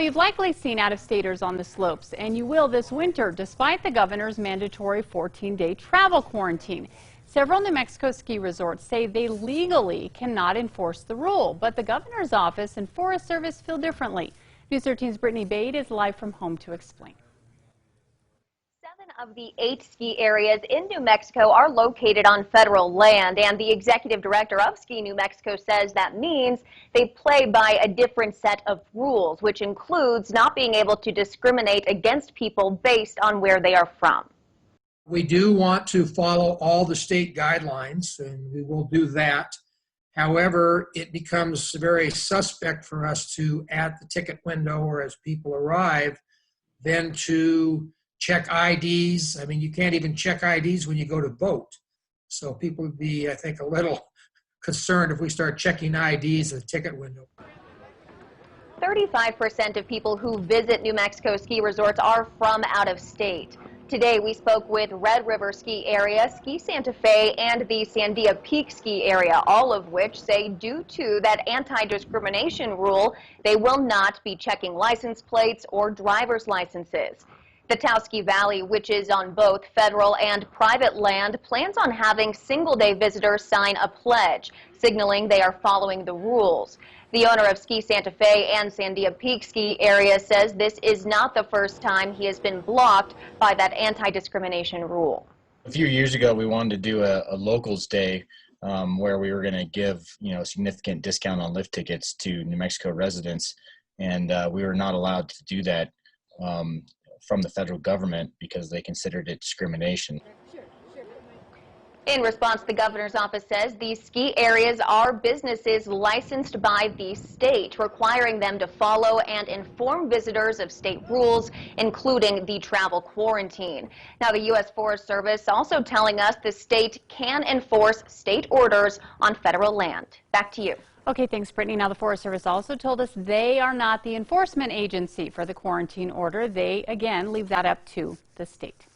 you've likely seen out-of-staters on the slopes, and you will this winter, despite the governor's mandatory 14-day travel quarantine. Several New Mexico ski resorts say they legally cannot enforce the rule, but the governor's office and Forest Service feel differently. News 13's Brittany Bade is live from home to explain. 7 of the 8 ski areas in New Mexico are located on federal land, and the executive director of Ski New Mexico says that means they play by a different set of rules, which includes not being able to discriminate against people based on where they are from. We do want to follow all the state guidelines, and we will do that. However, it becomes very suspect for us to, at the ticket window or as people arrive, then to check IDs. I mean, you can't even check IDs when you go to vote. So people would be, I think, a little concerned if we start checking IDs at the ticket window. 35% of people who visit New Mexico ski resorts are from out of state. Today we spoke with Red River Ski Area, Ski Santa Fe, and the Sandia Peak Ski Area, all of which say due to that anti-discrimination rule, they will not be checking license plates or driver's licenses. The Taos Valley, which is on both federal and private land, plans on having single-day visitors sign a pledge, signaling they are following the rules. The owner of Ski Santa Fe and Sandia Peak Ski Area says this is not the first time he has been blocked by that anti-discrimination rule. A few years ago, we wanted to do a locals day where we were going to give, a significant discount on lift tickets to New Mexico residents, and we were not allowed to do that from the federal government because they considered it discrimination. In response, the governor's office says these ski areas are businesses licensed by the state, requiring them to follow and inform visitors of state rules, including the travel quarantine. Now, the U.S. Forest Service also telling us the state can enforce state orders on federal land. Back to you. Okay, thanks, Brittany. Now, the Forest Service also told us they are not the enforcement agency for the quarantine order. They, again, leave that up to the state.